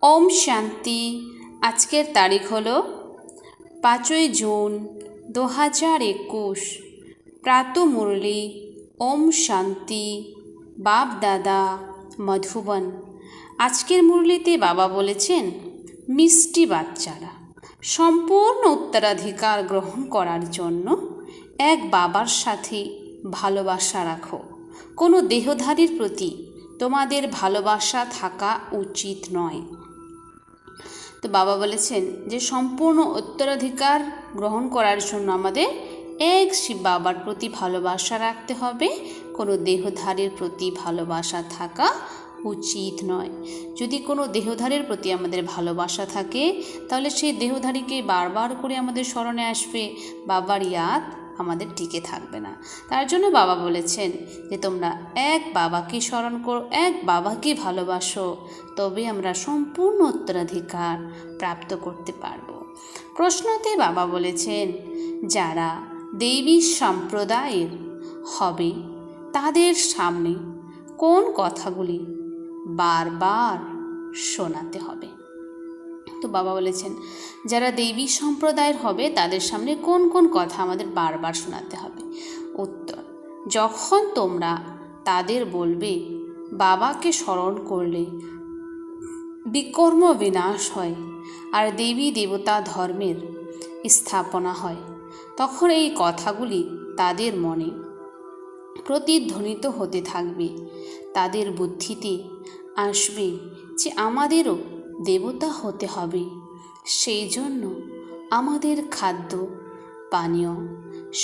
ওম শান্তি। আজকের তারিখ হলো 5ই জুন 2021। প্রাত মুরলি ওম শান্তি, বাপ দাদা মধুবন। আজকের মুরলিতে বাবা বলেছেন, মিষ্টি বাচ্চারা সম্পূর্ণ উত্তরাধিকার গ্রহণ করার জন্য এক বাবার সাথে ভালোবাসা রাখো। কোনো দেহধারীর প্রতি তোমাদের ভালোবাসা থাকা উচিত নয়। তো বাবা বলেছেন যে সম্পূর্ণ উত্তরাধিকার গ্রহণ করার জন্য আমাদের এক শিব বাবার প্রতি ভালোবাসা রাখতে হবে। কোনো দেহধারীর প্রতি ভালোবাসা থাকা উচিত নয়। যদি কোনো দেহধারীর প্রতি আমাদের ভালোবাসা থাকে তাহলে সেই দেহধারীকে বারবার করে আমাদের স্মরণে আসবে, বাবার ইয়াদ আমাদের টিকে থাকবে না। তার জন্য বাবা বলেছেন যে তোমরা এক বাবাকে স্মরণ করো, এক বাবাকে ভালোবাসো, তবে আমরা সম্পূর্ণ উত্তরাধিকার প্রাপ্ত করতে পারব। প্রশ্নতে বাবা বলেছেন, যারা দেবী সম্প্রদায়ের হবে তাদের সামনে কোন কথাগুলি বারবার শোনাতে হবে। তো বাবা বলেছেন, যারা দেবী সম্প্রদায়ের হবে তাদের সামনে কোন কোন কথা আমাদের বারবার শোনাতে হবে। উত্তর, যখন তোমরা তাদের বলবে বাবাকে স্মরণ করলে বিকর্ম বিনাশ হয় আর দেবী দেবতা ধর্মের স্থাপনা হয়, তখন এই কথাগুলি তাদের মনে প্রতিধ্বনিত হতে থাকবে। তাদের বুদ্ধিতে আসবে যে আমাদেরও দেবতা হতে হবে, সেই জন্য আমাদের খাদ্য পানীয়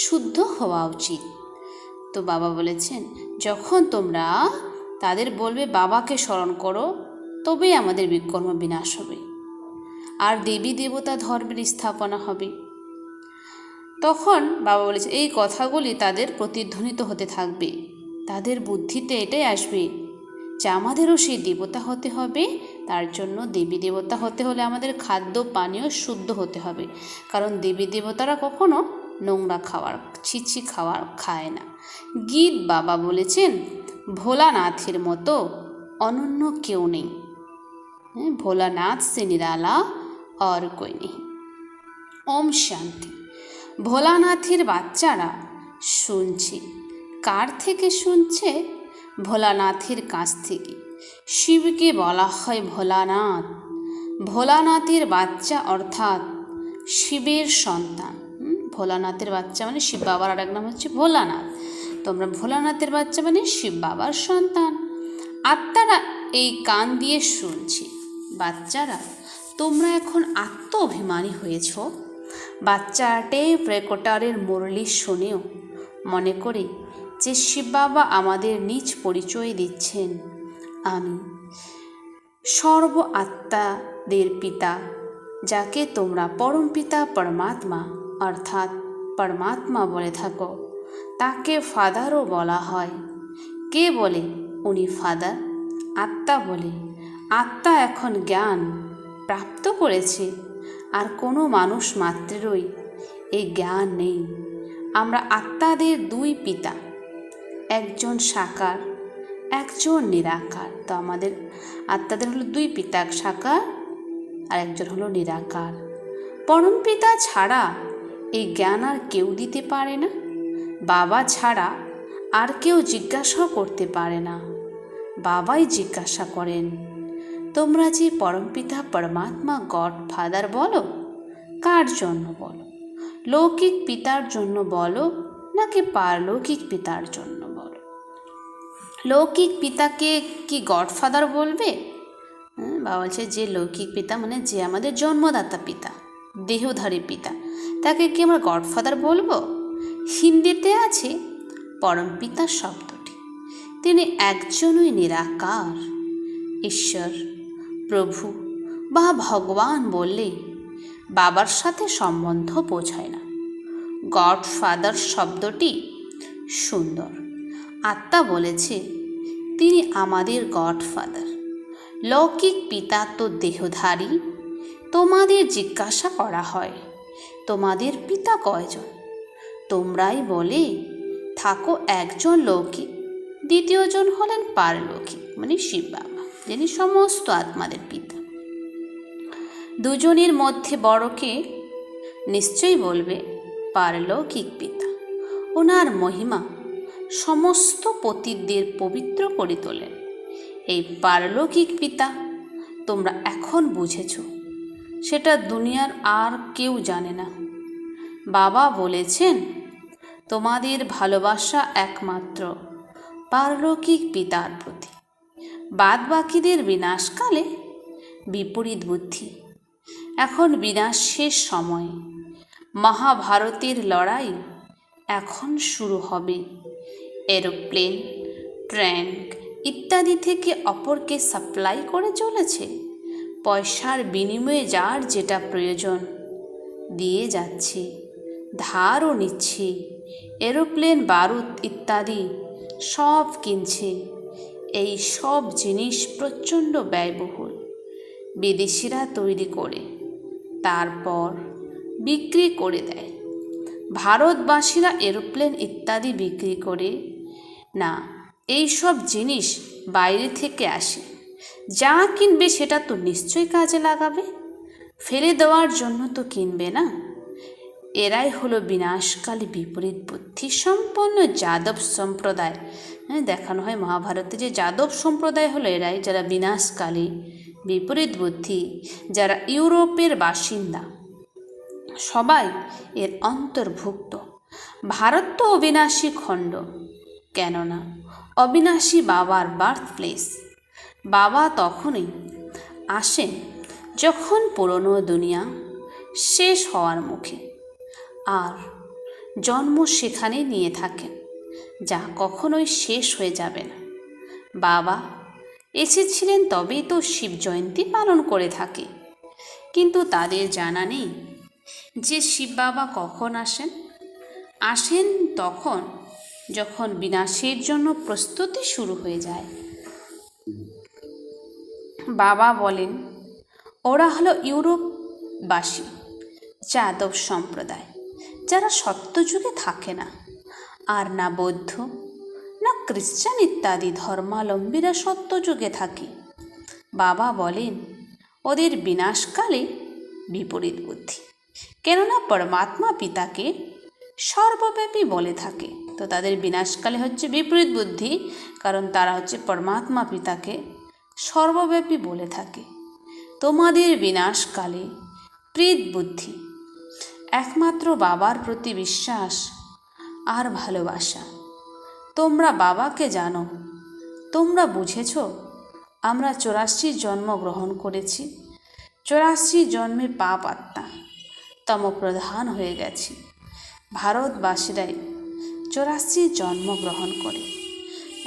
শুদ্ধ হওয়া উচিত। তো বাবা বলেছেন, যখন তোমরা তাদের বলবে বাবাকে স্মরণ করো, তবেই আমাদের বিকর্ম বিনাশ হবে আর দেবী দেবতা ধর্মের স্থাপনা হবে। তখন বাবা বলেছে এই কথাগুলি তাদের প্রতিধ্বনিত হতে থাকবে। তাদের বুদ্ধিতে এটাই আসবে যে আমাদেরও সেই দেবতা হতে হবে। তার জন্য দেবী দেবতা হতে হলে আমাদের খাদ্য পানীয় শুদ্ধ হতে হবে, কারণ দেবী দেবতারা কখনো নোংরা খাবার, ছিছি খাবার খায় না। গীত বাবা বলেছেন, ভোলানাথের মতো অনন্য কেউ নেই। ভোলানাথ সে নিরালা আর কই নেই। ওম শান্তি। ভোলানাথের বাচ্চারা শুনছে। কার থেকে শুনছে? ভোলানাথের কাছ থেকে। শিবকে বলা হয় ভোলানাথ। ভোলানাথের বাচ্চা অর্থাৎ শিবের সন্তান। ভোলানাথের বাচ্চা মানে শিব বাবার আর এক নাম হচ্ছে ভোলানাথ। তোমরা ভোলানাথের বাচ্চা মানে শিব বাবার সন্তান। আত্মারা এই কান দিয়ে শুনছে। বাচ্চারা, তোমরা এখন আত্ম অভিমানী হয়েছ। বাচ্চা টেপ রেকর্ডারের মুরলি শুনেও মনে করে যে শিব বাবা আমাদের নিজ পরিচয় দিচ্ছেন, আমি সর্ব আত্মাদের পিতা, যাকে তোমরা পরম পিতা পরমাত্মা অর্থাৎ পরমাত্মা বলে থাকো, তাকে ফাদারও বলা হয়। কে বলে উনি ফাদার? আত্মা বলে। আত্মা এখন জ্ঞান প্রাপ্ত করেছে, আর কোনো মানুষ মাত্রেরই এই জ্ঞান নেই। আমরা আত্মাদের দুই পিতা, একজন সাকার একজন নিরাকার। তো আমাদের আত্মাদের হলো দুই পিতা, এক সাকার আর একজন হলো নিরাকার। পরম পিতা ছাড়া এই জ্ঞান আর কেউ দিতে পারে না। বাবা ছাড়া আর কেউ জিজ্ঞাসাও করতে পারে না। বাবাই জিজ্ঞাসা করেন, তোমরা যে পরমপিতা পরমাত্মা গড ফাদার বলো, কার জন্য বলো? লৌকিক পিতার জন্য বলো নাকি পারলৌকিক পিতার জন্য বলো? লৌকিক পিতাকে কি গড ফাদার বলবে? বাবা বলছে যে লৌকিক পিতা মানে যে আমাদের জন্মদাতা পিতা, দেহধারী পিতা, তাকে কি আমরা গড ফাদার বলবো? হিন্দিতে আছে পরমপিতা শব্দটি। তিনি একজনই নিরাকার। ঈশ্বর, প্রভু বা ভগবান বললে বাবার সাথে সম্বন্ধ বোঝায় না। গড ফাদার শব্দটি সুন্দর। আত্মা বলেছে তিনি আমাদের গড ফাদার। লৌকিক পিতা তো দেহধারী। তোমাদের জিজ্ঞাসা করা হয়, তোমাদের পিতা কয়জন? তোমরাই বলে থাকো একজন লৌকিক, দ্বিতীয়জন হলেন পারলৌকিক মানে শিব বাবা, যিনি সমস্ত আত্মাদের পিতা। দুজনের মধ্যে বড়কে নিশ্চয়ই বলবে পারলৌকিক পিতা। ওনার মহিমা সমস্ত পতিতদের পবিত্র করে তোলেন। এই পারলৌকিক পিতা তোমরা এখন বুঝেছ, সেটা দুনিয়ার আর কেউ জানে না। বাবা বলেছেন তোমাদের ভালোবাসা একমাত্র পারলৌকিক পিতার প্রতি, বাদ বাকিদের বিনাশকালে বিপরীত বুদ্ধি। এখন বিনাশের সময়, মহাভারতের লড়াই এখন শুরু হবে। এরোপ্লেন, ট্যাঙ্ক ইত্যাদি থেকে অপরকে সাপ্লাই করে চলেছে। পয়সার বিনিময়ে যার যেটা প্রয়োজন দিয়ে যাচ্ছে, ধারও নিচ্ছে। এরোপ্লেন, বারুদ ইত্যাদি সব কিনছে। এই সব জিনিস প্রচণ্ড ব্যয়বহুল। বিদেশিরা তৈরি করে তারপর বিক্রি করে দেয়। ভারতবাসীরা এরোপ্লেন ইত্যাদি বিক্রি করে না। এই সব জিনিস বাইরে থেকে আসে। যা কিনবে সেটা তো নিশ্চয়ই কাজে লাগাবে, ফেলে দেওয়ার জন্য তো কিনবে না। এরাই হলো বিনাশকালী বিপরীত বুদ্ধি সম্পন্ন যাদব সম্প্রদায়। দেখানো হয় মহাভারতে যে যাদব সম্প্রদায় হলো এরাই, যারা বিনাশকালী বিপরীত বুদ্ধি, যারা ইউরোপের বাসিন্দা, সবাই এর অন্তর্ভুক্ত। ভারত তো অবিনাশী খণ্ড, কেননা অবিনাশী বাবার বার্থ প্লেস। বাবা তখনই আসেন যখন পুরনো দুনিয়া শেষ হওয়ার মুখে, আর জন্ম সেখানে নিয়ে থাকেন, যা কখনোই শেষ হয়ে যাবে না। বাবা এসেছিলেন তবেই তো শিব জয়ন্তী পালন করে থাকে, কিন্তু তাদের জানা নেই যে শিব বাবা কখন আসেন। আসেন তখন যখন বিনাশের জন্য প্রস্তুতি শুরু হয়ে যায়। বাবা বলেন ওরা হলো ইউরোপবাসী যাদব সম্প্রদায়, যারা সত্যযুগে থাকে না, আর না বৌদ্ধ না খ্রিস্টান ইত্যাদি ধর্মাবলম্বীরা সত্যযুগে থাকে। বাবা বলেন ওদের বিনাশকালে বিপরীত বুদ্ধি, কেননা পরমাত্মা পিতাকে সর্বব্যাপী বলে থাকে। তো তাদের বিনাশকালে হচ্ছে বিপরীত বুদ্ধি, কারণ তারা হচ্ছে পরমাত্মা পিতাকে সর্বব্যাপী বলে থাকে। তোমাদের বিনাশকালে প্রীত বুদ্ধি, একমাত্র বাবার প্রতি বিশ্বাস আর ভালোবাসা। তোমরা বাবাকে জানো, তোমরা বুঝেছ আমরা 84 জন্ম গ্রহণ করেছি। 84 জন্মে পাপ আত্মা তমপ্রধান হয়ে গেছি। ভারতবাসীরাই 84 জন্ম গ্রহণ করে।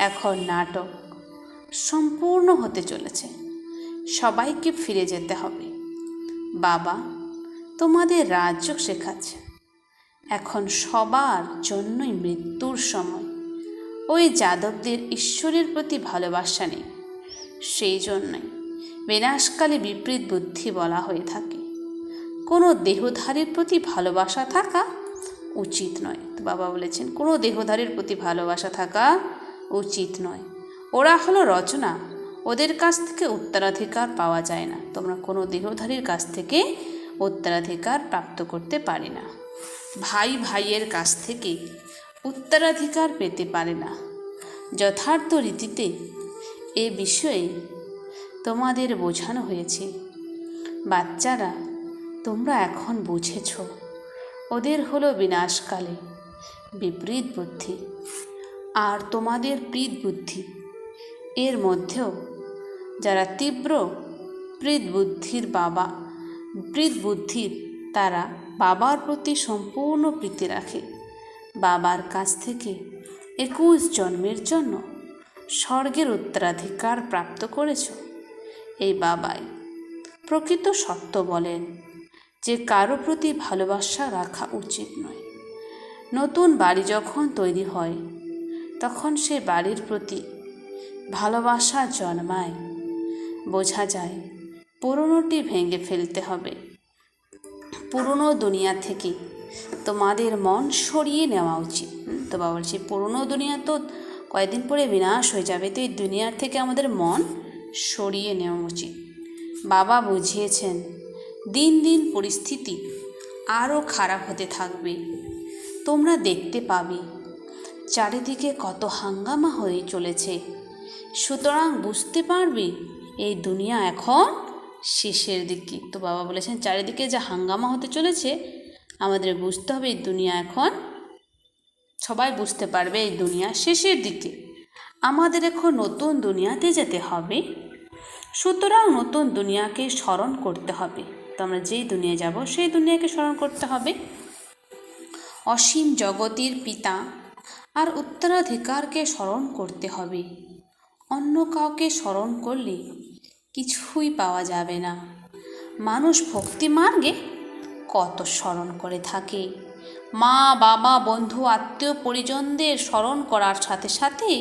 এখন নাটক সম্পূর্ণ হতে চলেছে, সবাইকে ফিরে যেতে হবে। বাবা তোমাদের রাজ্য শেখাচ্ছে। এখন সবার জন্যই মৃত্যুর সময়। ওই যাদবদের ঈশ্বরের প্রতি ভালোবাসা নেই, সেই জন্যই বিনাশকালে বিপরীত বুদ্ধি বলা হয়ে থাকে। কোনো দেহধারীর প্রতি ভালোবাসা থাকা উচিত নয়। তো বাবা বলেছেন কোনো দেহধারীর প্রতি ভালোবাসা থাকা উচিত নয়। ওরা হলো রচনা, ওদের কাছ থেকে উত্তরাধিকার পাওয়া যায় না। তোমরা কোনো দেহধারীর কাছ থেকে উত্তরাধিকার প্রাপ্ত করতে পারে না। ভাই ভাইয়ের কাছ থেকে উত্তরাধিকার পেতে পারে না। যথার্থ রীতিতে এ বিষয়ে তোমাদের বোঝানো হয়েছে। বাচ্চারা তোমরা এখন বুঝেছ ওদের হলো বিনাশকালে বিপরীত বুদ্ধি, আর তোমাদের প্রীত বুদ্ধি। এর মধ্যেও যারা তীব্র প্রীত বুদ্ধির তারা বাবার প্রতি সম্পূর্ণ প্রীতি রাখে। বাবার কাছ থেকে 21 জন্মের জন্য স্বর্গের উত্তরাধিকার প্রাপ্ত করেছ। এই বাবাই প্রকৃত সত্য বলেন যে কারো প্রতি ভালোবাসা রাখা উচিত নয়। নতুন বাড়ি যখন তৈরি হয় তখন সে বাড়ির প্রতি ভালোবাসা জন্মায়। বোঝা যায় পুরনোটি ভেঙে ফেলতে হবে। পুরনো দুনিয়া থেকে তোমাদের মন সরিয়ে নেওয়া উচিত। তো বাবা বলছি পুরনো দুনিয়া তো কয়েকদিন পরে বিনাশ হয়ে যাবে, তো এই দুনিয়ার থেকে আমাদের মন সরিয়ে নেওয়া উচিত। বাবা বুঝিয়েছেন দিন দিন পরিস্থিতি আরও খারাপ হতে থাকবে। তোমরা দেখতে পাবে চারিদিকে কত হাঙ্গামা হয়ে চলেছে। সুতরাং বুঝতে পারবে এই দুনিয়া এখন শেষের দিকে। তো বাবা বলেছেন চারিদিকে যা হাঙ্গামা হতে চলেছে আমাদের বুঝতে হবে এই দুনিয়া এখন, সবাই বুঝতে পারবে এই দুনিয়া শেষের দিকে। আমাদের এখন নতুন দুনিয়াতে যেতে হবে। সুতরাং নতুন দুনিয়াকে স্মরণ করতে হবে। তো আমরা যেই দুনিয়া যাব সেই দুনিয়াকে স্মরণ করতে হবে। অসীম জগতের পিতা আর উত্তরাধিকারকে স্মরণ করতে হবে। অন্য কাউকে স্মরণ করলে কিছুই পাওয়া যাবে না। মানুষ ভক্তি মার্গে কত স্মরণ করে থাকে। মা বাবা বন্ধু আত্মীয় পরিজনদের স্মরণ করার সাথে সাথে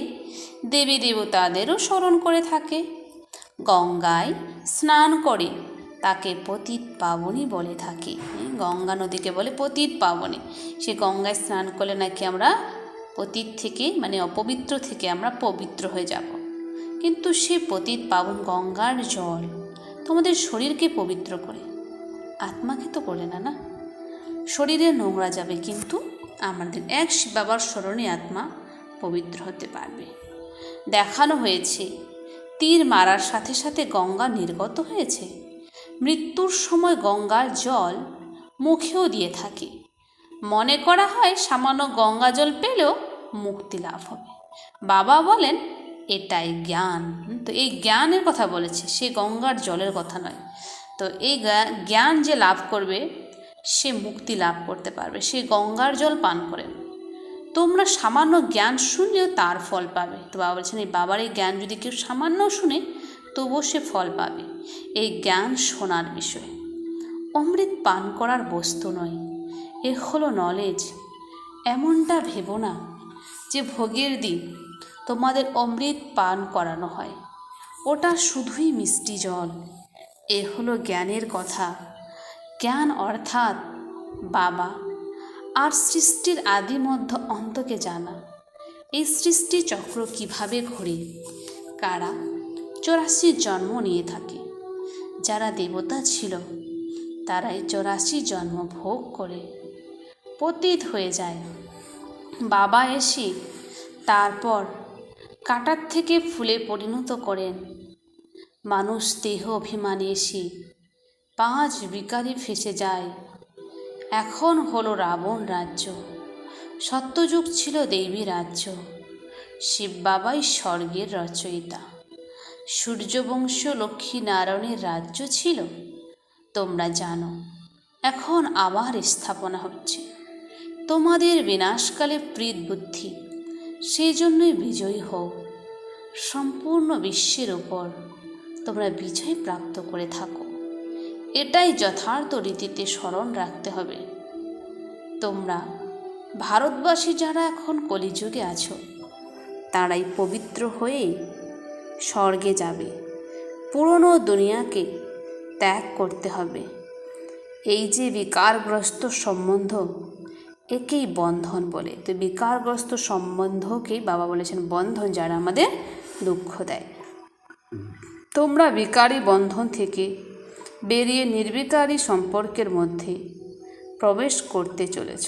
দেবী দেবতাদেরও স্মরণ করে থাকে। গঙ্গায় স্নান করে তাকে পতিত পাবনী বলে থাকি। গঙ্গা নদীকে বলে পতিত পাবনী। সে গঙ্গায় স্নান করলে নাকি আমরা পতিত থেকে মানে অপবিত্র থেকে আমরা পবিত্র হয়ে যাব। কিন্তু সে পতিত পাবন গঙ্গার জল তোমাদের শরীরকে পবিত্র করে, আত্মাকে তো করে না। না, শরীরে নোংরা যাবে কিন্তু আমাদের এক শিব বাবার স্মরণে আত্মা পবিত্র হতে পারবে। দেখানো হয়েছে তীর মারার সাথে সাথে গঙ্গা নির্গত হয়েছে। মৃত্যুর সময় গঙ্গার জল মুখেও দিয়ে থাকে। মনে করা হয় সামান্য গঙ্গা জল পেলেও মুক্তি লাভ হবে। বাবা বলেন এটাই জ্ঞান। তো এই জ্ঞানের কথা বলেছে, সে গঙ্গার জলের কথা নয়। তো এই জ্ঞান যে লাভ করবে সে মুক্তি লাভ করতে পারবে, সে গঙ্গার জল পান করে। তোমরা সামান্য জ্ঞান শুনলেও তার ফল পাবে। তো বাবা বলছেন এই বাবার এই জ্ঞান যদি কেউ সামান্য শুনে তবুও সে ফল পাবে। এই জ্ঞান শোনার বিষয়, অমৃত পান করার বস্তু নয়। এ হলো নলেজ। এমনটা ভেবো না যে ভোগের দিন তোমাদের অমৃত পান করানো হয়, ওটা শুধুই মিষ্টি জল। এ হলো জ্ঞানের কথা। জ্ঞান অর্থাৎ বাবা আর সৃষ্টির আদি মধ্য অন্তকে জানা। এই সৃষ্টি চক্র কিভাবে ঘোরে, কারা 84 জন্ম নিয়ে থাকে। যারা দেবতা ছিল তারাই 84 জন্ম ভোগ করে পতিত হয়ে যায়। বাবা এসে তারপর কাঁটার থেকে ফুলে পরিণত করেন। মানুষ দেহ অভিমানে এসে 5 বিকারে ফেসে যায়। এখন হলো রাবণ রাজ্য। সত্যযুগ ছিল দেবী রাজ্য। শিব বাবাই স্বর্গের রচয়িতা। সূর্যবংশ লক্ষ্মী নারায়ণের রাজ্য ছিল তোমরা জানো। এখন আবার স্থাপনা হচ্ছে। তোমাদের বিনাশকালে প্রীত বুদ্ধি, সেই জন্যই বিজয়ী হও। সম্পূর্ণ বিশ্বের উপর তোমরা বিজয় প্রাপ্ত করে থাকো। এটাই যথার্থ রীতিতে স্মরণ রাখতে হবে। তোমরা ভারতবাসী যারা এখন কলিযুগে আছো তারাই পবিত্র হয়ে স্বর্গে যাবে। পুরনো দুনিয়াকে ত্যাগ করতে হবে। এই যে বিকারগ্রস্ত সম্বন্ধ একেই বন্ধন বলে। তো বিকারগ্রস্ত সম্বন্ধকেই বাবা বলেছেন বন্ধন, যারা আমাদের দুঃখ দেয়। তোমরা বিকারী বন্ধন থেকে বেরিয়ে নির্বিকারী সম্পর্কের মধ্যে প্রবেশ করতে চলেছ।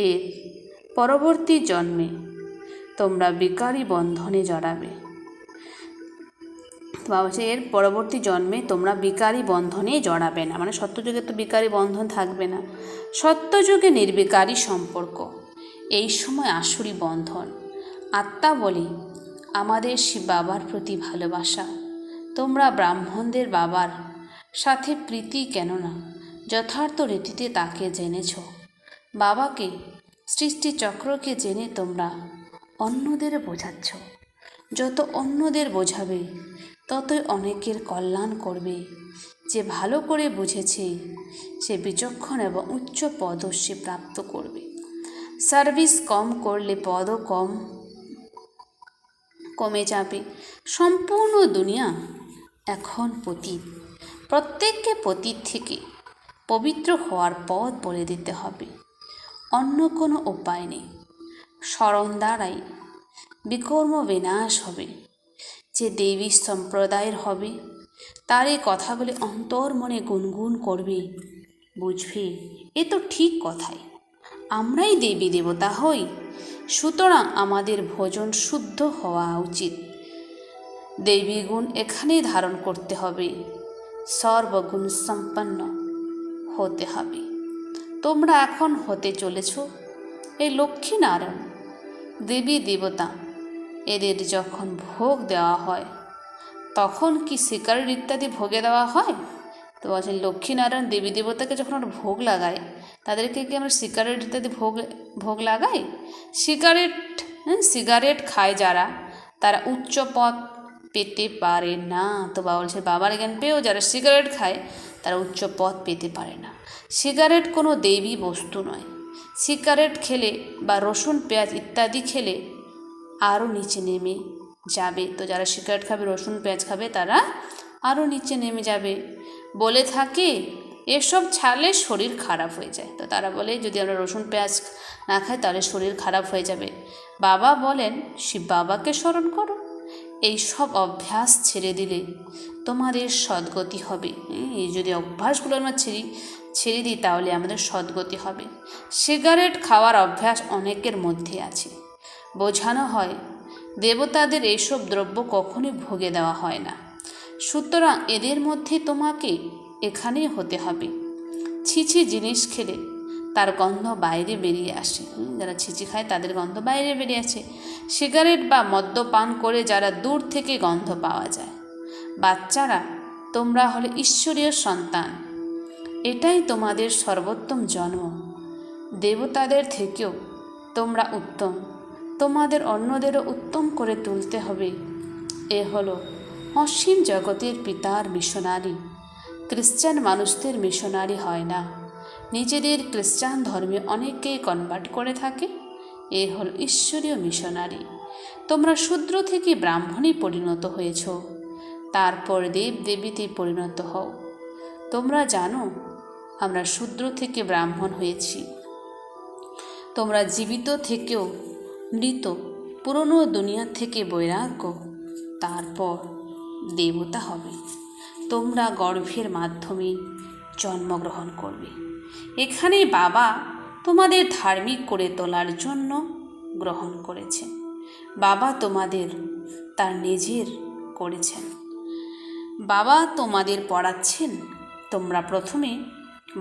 এর পরবর্তী জন্মে তোমরা বিকারী বন্ধনে জড়াবে। বাবা এর পরবর্তী জন্মে তোমরা বিকারী বন্ধনে জড়াবে না, মানে সত্যযুগে তো বিকারী বন্ধন থাকবে না। সত্যযুগে নির্বিকারী সম্পর্ক, এই সময় আসুরি বন্ধন। আত্মা বলে আমাদের শিব বাবার প্রতি ভালোবাসা। তোমরা ব্রাহ্মণদের বাবার সাথে প্রীতি কেন না যথার্থ রীতিতে তাকে জেনেছ। বাবাকে সৃষ্টি চক্রকে জেনে তোমরা অন্যদের বোঝাচ্ছ। যত অন্যদের বোঝাবে ততই অনেকের কল্যাণ করবে। যে ভালো করে বুঝেছে সে বিচক্ষণ এবং উচ্চ পদও সে প্রাপ্ত করবে। সার্ভিস কম করলে পদও কমে যাবে। সম্পূর্ণ দুনিয়া এখন পতিত। প্রত্যেককে পতিত থেকে পবিত্র হওয়ার পথ বলে দিতে হবে। অন্য কোনো উপায় নেই। স্মরণ দ্বারাই বিকর্ম বিনাশ হবে। যে দেবী সম্প্রদায়ের হবে তার এই কথাগুলি অন্তর মনে গুনগুন করবে, বুঝবে এ তো ঠিক কথাই, আমরাই দেবী দেবতা হই, সুতরাং আমাদের ভোজন শুদ্ধ হওয়া উচিত। দেবী গুণ এখানেই ধারণ করতে হবে, সর্বগুণ সম্পন্ন হতে হবে। তোমরা এখন হতে চলেছ এই লক্ষ্মীনারায়ণ দেবী দেবতা। এদের যখন ভোগ দেওয়া হয় তখন কি সিগারেট ইত্যাদি ভোগে দেওয়া হয়? তো বলছেন লক্ষ্মীনারায়ণ দেবী দেবতাকে যখন আমরা ভোগ লাগাই, তাদেরকে কি আমরা সিগারেট ইত্যাদি ভোগ লাগাই? সিগারেট খায় যারা, তারা উচ্চ পদ পেতে পারে না। তো বাবা বলছে বাবার জ্ঞান পেয়েও যারা সিগারেট খায় তারা উচ্চ পদ পেতে পারে না। সিগারেট কোনো দেবী বস্তু নয়। সিগারেট খেলে বা রসুন পেঁয়াজ ইত্যাদি খেলে আরও নিচে নেমে যাবে। তো যারা সিগারেট খাবে, রসুন পেঁয়াজ খাবে, তারা আরও নিচে নেমে যাবে। বলে থাকে এসব ছাড়লে শরীর খারাপ হয়ে যায়। তো তারা বলে যদি আমরা রসুন পেঁয়াজ না খাই তাহলে শরীর খারাপ হয়ে যাবে। বাবা বলেন শিব বাবাকে স্মরণ করো, এই সব অভ্যাস ছেড়ে দিলে তোমাদের সদ্গতি হবে। এই যদি অভ্যাসগুলো আমরা ছেড়ে দিই তাহলে আমাদের সদ্গতি হবে। সিগারেট খাওয়ার অভ্যাস অনেকের মধ্যে আছে। বোঝানো হয় দেবতাদের এইসব দ্রব্য কখনোই ভোগে দেওয়া হয় না, সুতরাং এদের মধ্যে তোমাকে এখানেই হতে হবে। ছিছি জিনিস খেলে তার গন্ধ বাইরে বেরিয়ে আসে। যারা ছিচি খায় তাদের গন্ধ বাইরে বেরিয়ে আসে। সিগারেট বা মদ্যপান করে যারা দূর থেকে গন্ধ পাওয়া যায়। বাচ্চারা, তোমরা হলে ঈশ্বরীয় সন্তান, এটাই তোমাদের সর্বোত্তম জন্ম। দেবতাদের থেকেও তোমরা উত্তম, তোমাদের অন্যদেরও উত্তম করে তুলতে হবে। এ হলো অসীম জগতের পিতার মিশনারি। খ্রিস্টান মানুষদের মিশনারি হয় না, নিজেদের খ্রিস্টান ধর্মে অনেকেই কনভার্ট করে থাকে। এ হল ঈশ্বরীয় মিশনারি। তোমরা শূদ্র থেকে ব্রাহ্মণে পরিণত হয়েছ, তারপর দেব দেবীতে পরিণত হও। তোমরা জানো আমরা শূদ্র থেকে ব্রাহ্মণ হয়েছি। তোমরা জীবিত থেকেও মৃত, পুরনো দুনিয়া থেকে বৈরাগ্য, তারপর দেবতা হবে। তোমরা গর্ভের মাধ্যমে জন্মগ্রহণ করবে। এখানে বাবা তোমাদের ধার্মিক করে তোলার জন্য গ্রহণ করেছেন। বাবা তোমাদের তার নিজের করেছেন। বাবা তোমাদের পড়াচ্ছেন তোমরা প্রথমে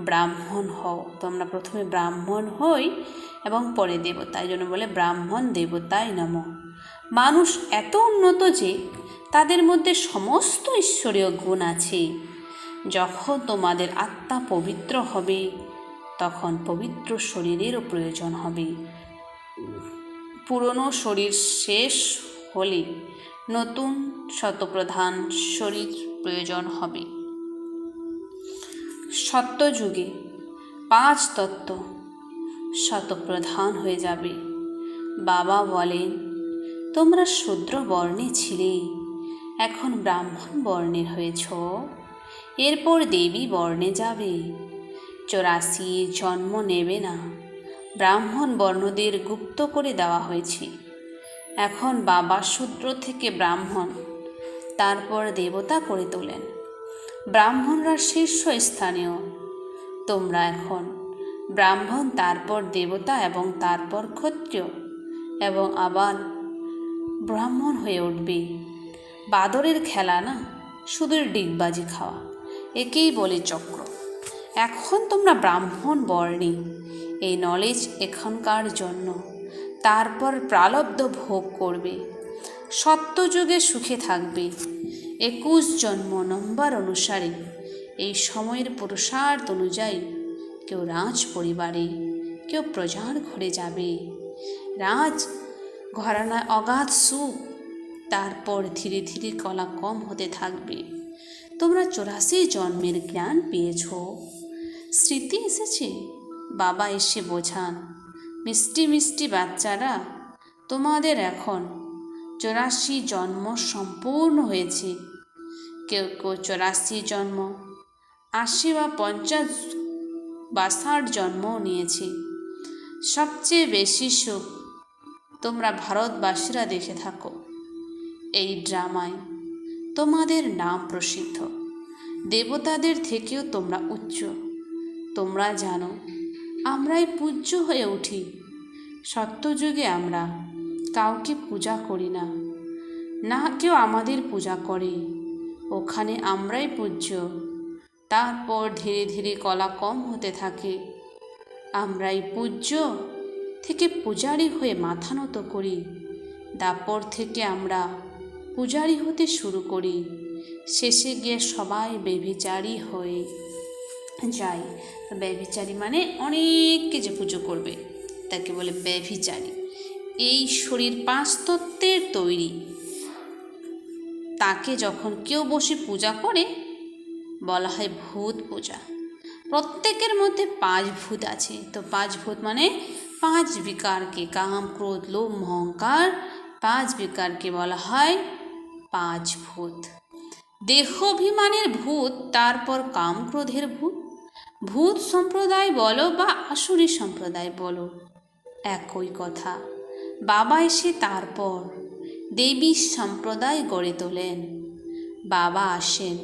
ব্রাহ্মণ হও। তোমরা প্রথমে ব্রাহ্মণ হই এবং পরে দেবতা। এই জন্য বলে ব্রাহ্মণ দেবতায় নমঃ। মানুষ এত উন্নত যে তাদের মধ্যে সমস্ত ঈশ্বরীয় গুণ আছে। যখন তোমাদের আত্মা পবিত্র হবে তখন পবিত্র শরীরেরও প্রয়োজন হবে। পুরনো শরীর শেষ হলে নতুন শতপ্রধান শরীর প্রয়োজন হবে। সত্যযুগে 5 তত্ত্ব শতপ্রধান হয়ে যাবে। বাবা বলেন তোমরা শূদ্র বর্ণে ছিলে, এখন ব্রাহ্মণ বর্ণের হয়েছ, এরপর দেবী বর্ণে যাবে। 84 জন্ম নেবে না। ব্রাহ্মণ বর্ণদের গুপ্ত করে দেওয়া হয়েছে। এখন বাবা শূদ্র থেকে ব্রাহ্মণ, তারপর দেবতা করে তোলেন। ব্রাহ্মণরা শীর্ষস্থানীয়। তোমরা এখন ব্রাহ্মণ, তারপর দেবতা এবং তারপর ক্ষত্রিয় এবং আবার ব্রাহ্মণ হয়ে উঠবে। বাদরের খেলা না, শুধু ডিগবাজি খাওয়া, একেই বলে চক্র। এখন তোমরা ব্রাহ্মণ বর্ণে, এই নলেজ এখনকার জন্য, তারপর প্রারব্ধ ভোগ করবে। সত্যযুগে সুখে থাকবে। 21 জন্ম নম্বর অনুসারে এই সময়ের পুরুষার্থ অনুযায়ী কেউ রাজ পরিবারে, কেউ প্রজার ঘরে যাবে। রাজ ঘরানায় অগাধ সুখ, তারপর ধীরে ধীরে কলা কম হতে থাকবে। তোমরা 84 জন্মের জ্ঞান পেয়েছ, স্মৃতি এসেছে। বাবা এসে বোঝান মিষ্টি মিষ্টি বাচ্চারা, তোমাদের এখন 84 জন্ম সম্পূর্ণ হয়েছে। কেউ কেউ 84 জন্ম, 80 বা 50 বা 60 জন্মও নিয়েছে। সবচেয়ে বেশি সুখ তোমরা ভারতবাসীরা দেখে থাকো। এই ড্রামায় তোমাদের নাম প্রসিদ্ধ, দেবতাদের থেকেও তোমরা উচ্চ। তোমরা জানো আমরাই পূজ্য হয়ে উঠি। সত্যযুগে আমরা কাউকে পূজা করি না, না কেউ আমাদের পূজা করে। ওখানে আমরাই পূজ্য। তারপর ধীরে ধীরে কলা কম হতে থাকে। আমরাই পূজ্য থেকে পূজারী হয়ে মাথা নত করি। তারপর থেকে আমরা পূজারী হতে শুরু করি। শেষে গিয়ে সবাই ব্যভিচারী হয়ে যায়। ব্যভিচারী মানে অনেককে যে পুজো করবে তাকে বলে ব্যভিচারী। এই শরীর 5 তত্ত্বের তৈরি, তাকে যখন কেউ বসে পূজা করে বলা হয় ভূত পূজা। প্রত্যেকের মধ্যে 5 ভূত আছে। তো 5 ভূত মানে 5 বিকারকে, কাম ক্রোধ লোভ অহংকার 5 বিকারকে বলা হয় 5 ভূত। দেহাভিমানের ভূত, তারপর কাম ক্রোধের ভূত। ভূত সম্প্রদায় বলো বা আসুরি সম্প্রদায় বলো, একই কথা। বাবা এসে তারপর দেবী সম্প্রদায় গড়ে তোলেন। বাবা আসেন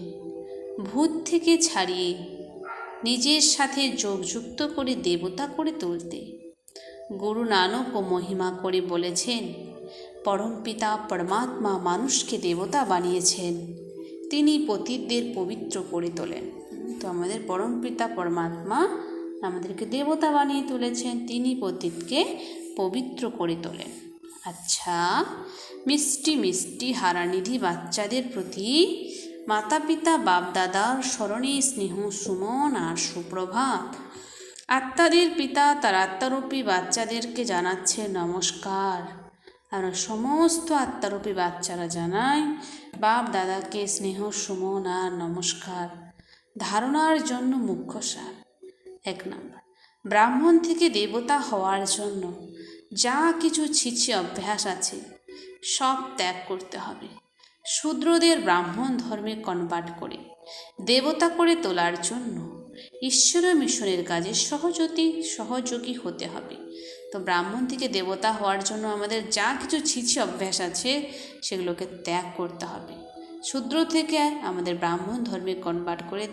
ভূত থেকে ছাড়িয়ে নিজের সাথে যোগযুক্ত করে দেবতা করে তুলতে। গুরু নানকও মহিমা করে বলেছেন, পরমপিতা পরমাত্মা মানুষকে দেবতা বানিয়েছেন, তিনি পতিতদের পবিত্র করে তোলেন। তো আমাদের পরমপিতা পরমাত্মা আমাদেরকে দেবতা বানিয়ে তুলেছেন, তিনি পতিতকে পবিত্র করে তোলেন। আচ্ছা, মিষ্টি মিষ্টি হারানিধি বাচ্চাদের প্রতি মাতা পিতা বাপ দাদার স্মরণে স্নেহ সুমন আর সুপ্রভাত। আত্মাদের পিতা তার আত্মারূপী বাচ্চাদেরকে জানাচ্ছে নমস্কার। আমরা সমস্ত আত্মারূপী বাচ্চারা জানাই বাপ দাদাকে স্নেহ সুমন আর নমস্কার। ধারণার জন্য মুখ্য সার। 1 নম্বর, ব্রাহ্মণ থেকে দেবতা হওয়ার জন্য যা কিছু ছিছি অভ্যাস আছে সব ত্যাগ করতে হবে। শূদ্রদের ব্রাহ্মণ ধর্মে কনভার্ট করে দেবতা করে তোলার জন্য ঈশ্বরীয় মিশনের কাজে সহযোগী হতে হবে। তো ব্রাহ্মণ থেকে দেবতা হওয়ার জন্য আমাদের যা কিছু ছিছি অভ্যাস আছে সেগুলোকে ত্যাগ করতে হবে। শূদ্র থেকে আমাদের ব্রাহ্মণ ধর্মে কনভার্ট করে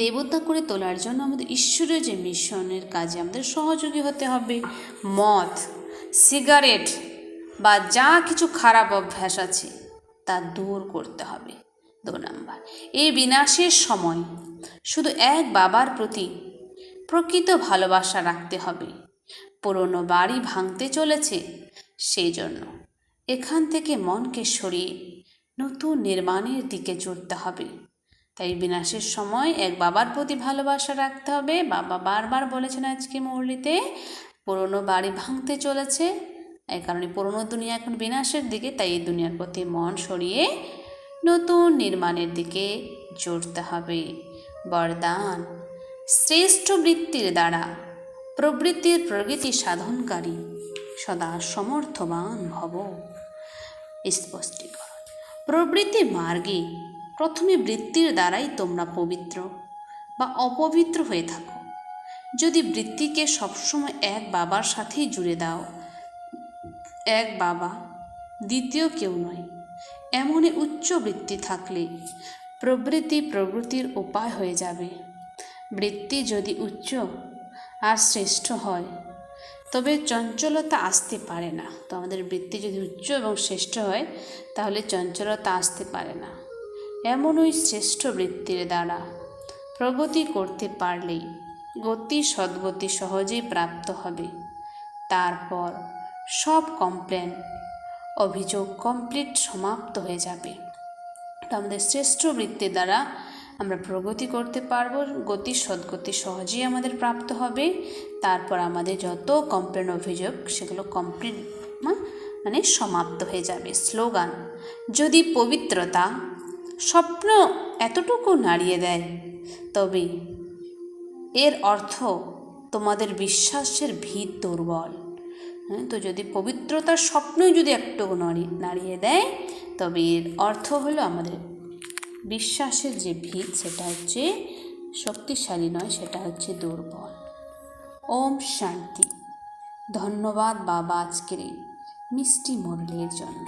দেবতা করে তোলার জন্য আমাদের ঈশ্বরীয় যে মিশনের কাজে আমাদের সহযোগী হতে হবে। মদ, সিগারেট বা যা কিছু খারাপ অভ্যাস আছে তা দূর করতে হবে। 2 নম্বর, এই বিনাশের সময় শুধু এক বাবার প্রতি প্রকৃত ভালোবাসা রাখতে হবে। পুরনো বাড়ি ভাঙতে চলেছে, সেই জন্য এখান থেকে মনকে সরিয়ে নতুন নির্মাণের দিকে চলতে হবে। তাই বিনাশের সময় এক বাবার প্রতি ভালোবাসা রাখতে হবে। বাবা বারবার বলেছেন আজকে মুরলিতে, পুরনো বাড়ি ভাঙতে চলেছে, এই কারণে পুরনো দুনিয়া এখন বিনাশের দিকে, তাই এই দুনিয়ার প্রতি মন সরিয়ে নতুন নির্মাণের দিকে জড়তে হবে। বরদান, শ্রেষ্ঠ বৃত্তির দ্বারা প্রবৃত্তির প্রগতি সাধনকারী সদা সমর্থবান ভব। স্পষ্টীকরণ, প্রবৃত্তি মার্গে প্রথমে বৃত্তির দ্বারাই তোমরা পবিত্র বা অপবিত্র হয়ে থাকো। যদি বৃত্তিকে সবসময় এক বাবার সাথেই জুড়ে দাও, এক বাবা দ্বিতীয় কেউ নয়, এমনই উচ্চ বৃত্তি থাকলে প্রবৃত্তির উপায় হয়ে যাবে। বৃত্তি যদি উচ্চ আর শ্রেষ্ঠ হয় তবে চঞ্চলতা আসতে পারে না। তো আমাদের বৃত্তি যদি উচ্চ এবং শ্রেষ্ঠ হয় তাহলে চঞ্চলতা আসতে পারে না। এমন ওই শ্রেষ্ঠ বৃত্তির দ্বারা প্রগতি করতে পারলেই গতি সদ্গতি সহজেই প্রাপ্ত হবে। তারপর সব কমপ্লেন অভিযোগ কমপ্লিট সমাপ্ত হয়ে যাবে। তো আমাদের শ্রেষ্ঠ বৃত্তির দ্বারা আমরা প্রগতি করতে পারবো, গতি সদ্গতি সহজেই আমাদের প্রাপ্ত হবে। তারপর আমাদের যত কমপ্লেন অভিযোগ সেগুলো কমপ্লিট মানে সমাপ্ত হয়ে যাবে। স্লোগান, যদি পবিত্রতা স্বপ্ন এতটুকু নাড়িয়ে দেয় তবে এর অর্থ তোমাদের বিশ্বাসের ভিত দুর্বল। তো যদি পবিত্রতার স্বপ্নই যদি একটুকু নাড়িয়ে দেয় তবে এর অর্থ হলো আমাদের বিশ্বাসের যে ভিত সেটা হচ্ছে শক্তিশালী নয়, সেটা হচ্ছে দুর্বল। ওম শান্তি। ধন্যবাদ বাবা আজকের এই মিষ্টি মুরলির জন্য।